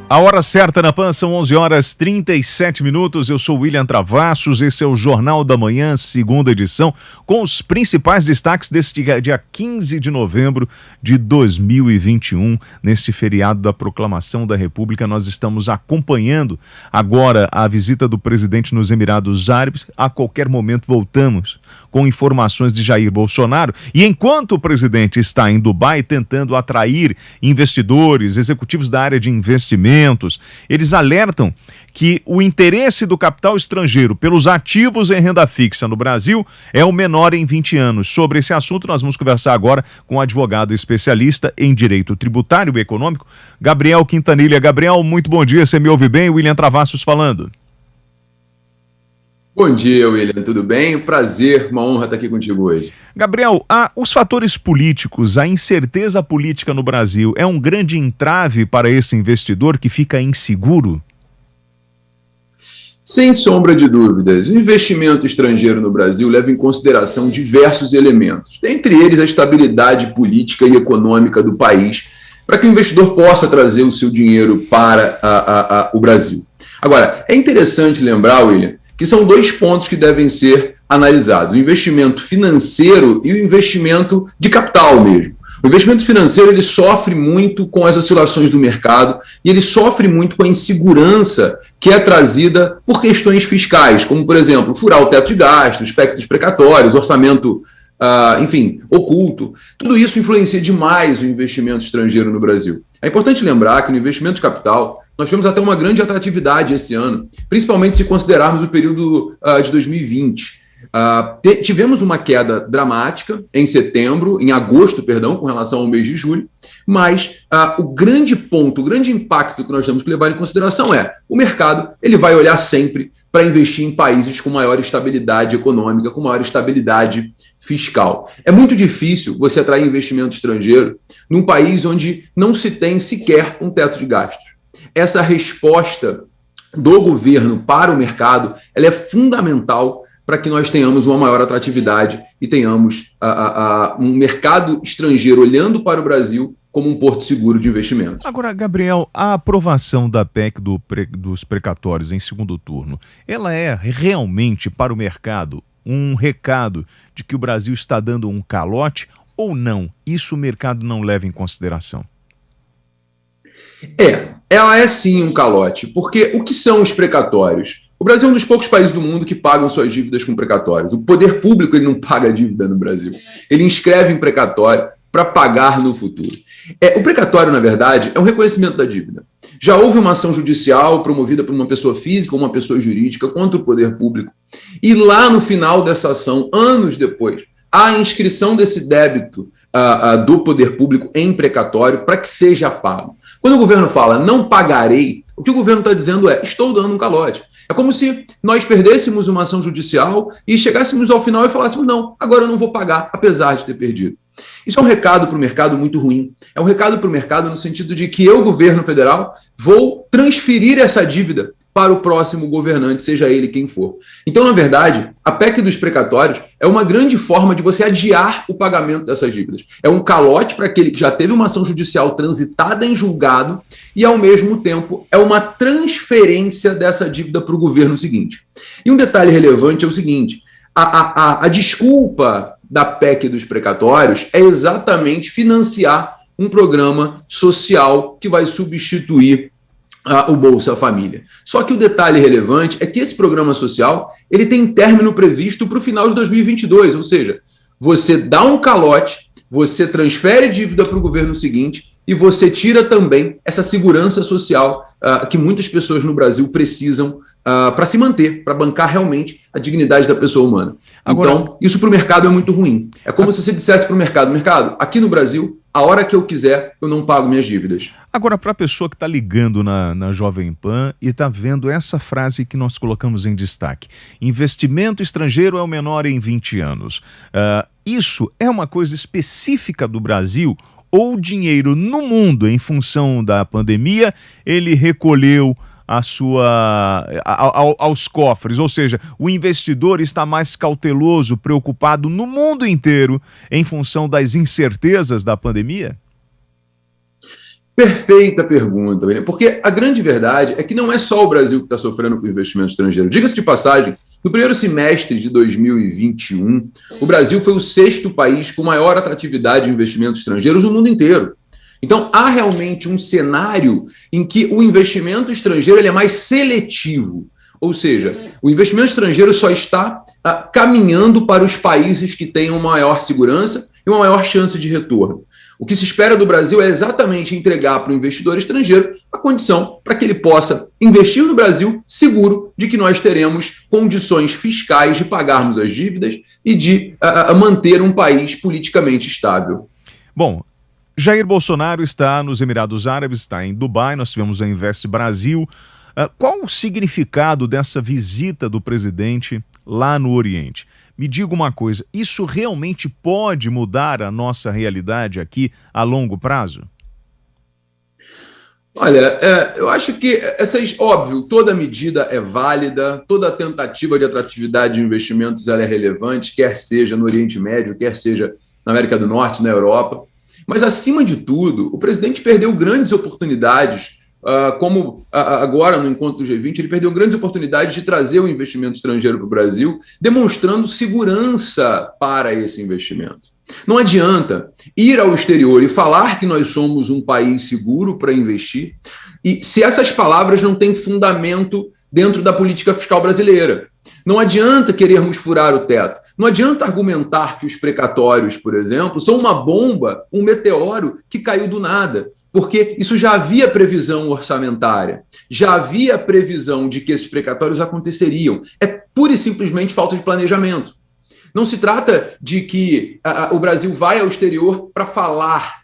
A hora certa na PAN são 11h37. Eu sou William Travassos, esse é o Jornal da Manhã, segunda edição, com os principais destaques deste dia 15 de novembro de 2021. Neste feriado da Proclamação da República, nós estamos acompanhando agora a visita do presidente nos Emirados Árabes. A qualquer momento voltamos com informações de Jair Bolsonaro. E enquanto o presidente está em Dubai tentando atrair investidores, executivos da área de investimento, eles alertam que o interesse do capital estrangeiro pelos ativos em renda fixa no Brasil é o menor em 20 anos. Sobre esse assunto, nós vamos conversar agora com o advogado especialista em direito tributário e econômico, Gabriel Quintanilha. Gabriel, muito bom dia, você me ouve bem? William Travassos falando. Bom dia, William, tudo bem? Prazer, uma honra estar aqui contigo hoje. Gabriel, os fatores políticos, a incerteza política no Brasil é um grande entrave para esse investidor que fica inseguro? Sem sombra de dúvidas, o investimento estrangeiro no Brasil leva em consideração diversos elementos, dentre eles a estabilidade política e econômica do país, para que o investidor possa trazer o seu dinheiro para o Brasil. Agora, é interessante lembrar, William, que são dois pontos que devem ser analisados: o investimento financeiro e o investimento de capital mesmo. O investimento financeiro ele sofre muito com as oscilações do mercado e ele sofre muito com a insegurança que é trazida por questões fiscais, como, por exemplo, furar o teto de gastos, espectros precatórios, orçamento, oculto. Tudo isso influencia demais o investimento estrangeiro no Brasil. É importante lembrar que no investimento de capital nós tivemos até uma grande atratividade esse ano, principalmente se considerarmos o período de 2020. Tivemos uma queda dramática em agosto, com relação ao mês de julho, mas o grande ponto, o grande impacto que nós temos que levar em consideração é o mercado, ele vai olhar sempre para investir em países com maior estabilidade econômica, com maior estabilidade fiscal. É muito difícil você atrair investimento estrangeiro num país onde não se tem sequer um teto de gastos. Essa resposta do governo para o mercado, ela é fundamental para que nós tenhamos uma maior atratividade e tenhamos um mercado estrangeiro olhando para o Brasil como um porto seguro de investimentos. Agora, Gabriel, a aprovação da PEC dos precatórios em segundo turno, ela é realmente para o mercado um recado de que o Brasil está dando um calote ou não? Isso o mercado não leva em consideração? Ela é sim um calote, porque o que são os precatórios? O Brasil é um dos poucos países do mundo que pagam suas dívidas com precatórios. O poder público ele não paga dívida no Brasil. Ele inscreve em precatório para pagar no futuro. O precatório, na verdade, é um reconhecimento da dívida. Já houve uma ação judicial promovida por uma pessoa física ou uma pessoa jurídica contra o poder público. E lá no final dessa ação, anos depois, há a inscrição desse débito do poder público em precatório para que seja pago. Quando o governo fala não pagarei, o que o governo está dizendo é estou dando um calote. É como se nós perdêssemos uma ação judicial e chegássemos ao final e falássemos não, agora eu não vou pagar, apesar de ter perdido. Isso é um recado para o mercado muito ruim. É um recado para o mercado no sentido de que eu, governo federal, vou transferir essa dívida para o próximo governante, seja ele quem for. Então, na verdade, a PEC dos precatórios é uma grande forma de você adiar o pagamento dessas dívidas. É um calote para aquele que já teve uma ação judicial transitada em julgado e, ao mesmo tempo, é uma transferência dessa dívida para o governo seguinte. E um detalhe relevante é o seguinte: a desculpa da PEC dos precatórios é exatamente financiar um programa social que vai substituir o Bolsa Família. Só que o detalhe relevante é que esse programa social ele tem término previsto para o final de 2022, ou seja, você dá um calote, você transfere dívida para o governo seguinte e você tira também essa segurança social que muitas pessoas no Brasil precisam para se manter, para bancar realmente a dignidade da pessoa humana. Agora, então, isso para o mercado é muito ruim. É como se você dissesse para o mercado, aqui no Brasil, a hora que eu quiser, eu não pago minhas dívidas. Agora, para a pessoa que está ligando na Jovem Pan e está vendo essa frase que nós colocamos em destaque, investimento estrangeiro é o menor em 20 anos. Isso é uma coisa específica do Brasil ou o dinheiro no mundo, em função da pandemia, ele recolheu aos cofres, ou seja, o investidor está mais cauteloso, preocupado no mundo inteiro em função das incertezas da pandemia? Perfeita pergunta, William, porque a grande verdade é que não é só o Brasil que está sofrendo com investimento estrangeiro. Diga-se de passagem, no primeiro semestre de 2021, o Brasil foi o 6º país com maior atratividade de investimentos estrangeiros no mundo inteiro. Então, há realmente um cenário em que o investimento estrangeiro ele é mais seletivo. Ou seja, o investimento estrangeiro só está caminhando para os países que tenham maior segurança e uma maior chance de retorno. O que se espera do Brasil é exatamente entregar para o investidor estrangeiro a condição para que ele possa investir no Brasil seguro de que nós teremos condições fiscais de pagarmos as dívidas e de manter um país politicamente estável. Bom, Jair Bolsonaro está nos Emirados Árabes, está em Dubai, nós tivemos a Invest Brasil. Qual o significado dessa visita do presidente lá no Oriente? Me diga uma coisa, isso realmente pode mudar a nossa realidade aqui a longo prazo? Olha, eu acho que óbvio, toda medida é válida, toda tentativa de atratividade de investimentos ela é relevante, quer seja no Oriente Médio, quer seja na América do Norte, na Europa. Mas, acima de tudo, o presidente perdeu grandes oportunidades, como agora no encontro do G20, ele perdeu grandes oportunidades de trazer o investimento estrangeiro para o Brasil, demonstrando segurança para esse investimento. Não adianta ir ao exterior e falar que nós somos um país seguro para investir, e se essas palavras não têm fundamento dentro da política fiscal brasileira. Não adianta querermos furar o teto. Não adianta argumentar que os precatórios, por exemplo, são uma bomba, um meteoro que caiu do nada, porque isso já havia previsão orçamentária, já havia previsão de que esses precatórios aconteceriam. É pura e simplesmente falta de planejamento. Não se trata de que o Brasil vai ao exterior para falar,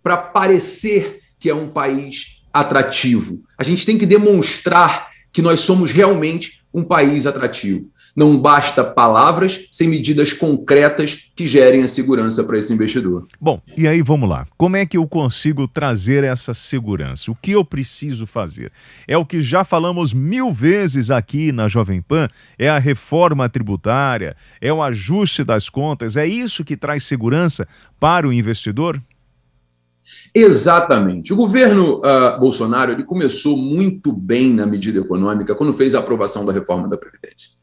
para parecer que é um país atrativo. A gente tem que demonstrar que nós somos realmente um país atrativo. Não basta palavras sem medidas concretas que gerem a segurança para esse investidor. Bom, e aí vamos lá. Como é que eu consigo trazer essa segurança? O que eu preciso fazer? É o que já falamos 1000 vezes aqui na Jovem Pan, é a reforma tributária, é o ajuste das contas, é isso que traz segurança para o investidor? Exatamente. O governo Bolsonaro ele começou muito bem na medida econômica quando fez a aprovação da reforma da Previdência.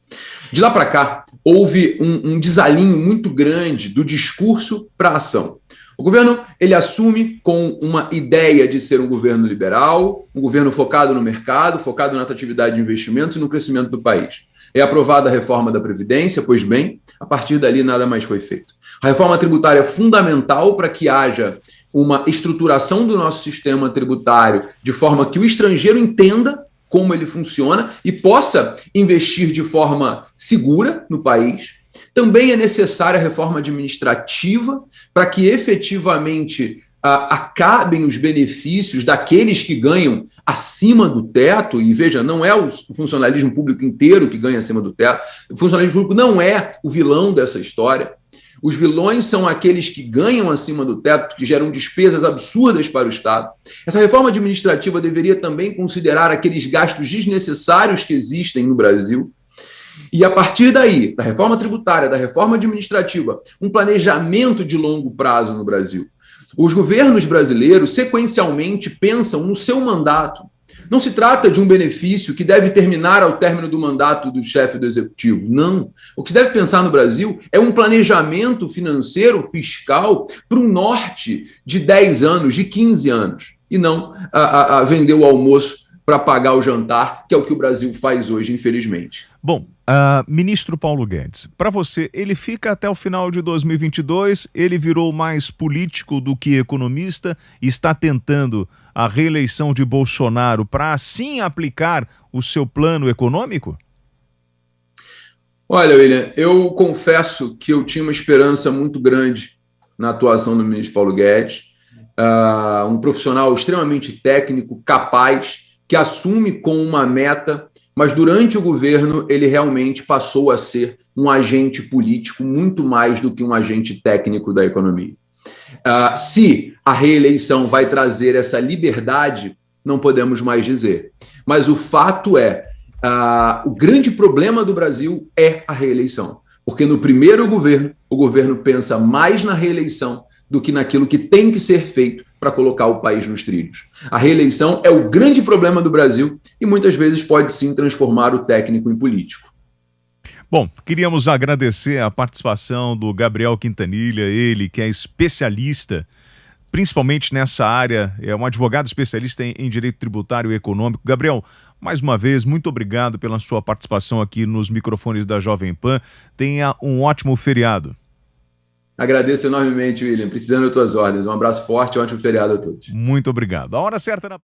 De lá para cá, houve um desalinho muito grande do discurso para a ação. O governo ele assume com uma ideia de ser um governo liberal, um governo focado no mercado, focado na atratividade de investimentos e no crescimento do país. É aprovada a reforma da Previdência, pois bem, a partir dali nada mais foi feito. A reforma tributária é fundamental para que haja uma estruturação do nosso sistema tributário de forma que o estrangeiro entenda como ele funciona e possa investir de forma segura no país. Também é necessária a reforma administrativa para que efetivamente acabem os benefícios daqueles que ganham acima do teto, e veja, não é o funcionalismo público inteiro que ganha acima do teto, o funcionalismo público não é o vilão dessa história. Os vilões são aqueles que ganham acima do teto, que geram despesas absurdas para o Estado. Essa reforma administrativa deveria também considerar aqueles gastos desnecessários que existem no Brasil. E a partir daí, da reforma tributária, da reforma administrativa, um planejamento de longo prazo no Brasil. Os governos brasileiros sequencialmente pensam no seu mandato. Não se trata de um benefício que deve terminar ao término do mandato do chefe do executivo. Não. O que se deve pensar no Brasil é um planejamento financeiro, fiscal, para um norte de 10 anos, de 15 anos, e não vender o almoço para pagar o jantar, que é o que o Brasil faz hoje, infelizmente. Bom, ministro Paulo Guedes, para você, ele fica até o final de 2022, ele virou mais político do que economista e está tentando a reeleição de Bolsonaro para assim aplicar o seu plano econômico? Olha, William, eu confesso que eu tinha uma esperança muito grande na atuação do ministro Paulo Guedes, um profissional extremamente técnico, capaz, que assume com uma meta, mas durante o governo ele realmente passou a ser um agente político muito mais do que um agente técnico da economia. Se a reeleição vai trazer essa liberdade, não podemos mais dizer. Mas o fato é, o grande problema do Brasil é a reeleição. Porque no primeiro governo, o governo pensa mais na reeleição do que naquilo que tem que ser feito para colocar o país nos trilhos. A reeleição é o grande problema do Brasil e muitas vezes pode sim transformar o técnico em político. Bom, queríamos agradecer a participação do Gabriel Quintanilha, ele que é especialista, principalmente nessa área, é um advogado especialista em direito tributário e econômico. Gabriel, mais uma vez, muito obrigado pela sua participação aqui nos microfones da Jovem Pan. Tenha um ótimo feriado. Agradeço enormemente, William. Precisando das tuas ordens. Um abraço forte e um ótimo feriado a todos. Muito obrigado. A hora certa na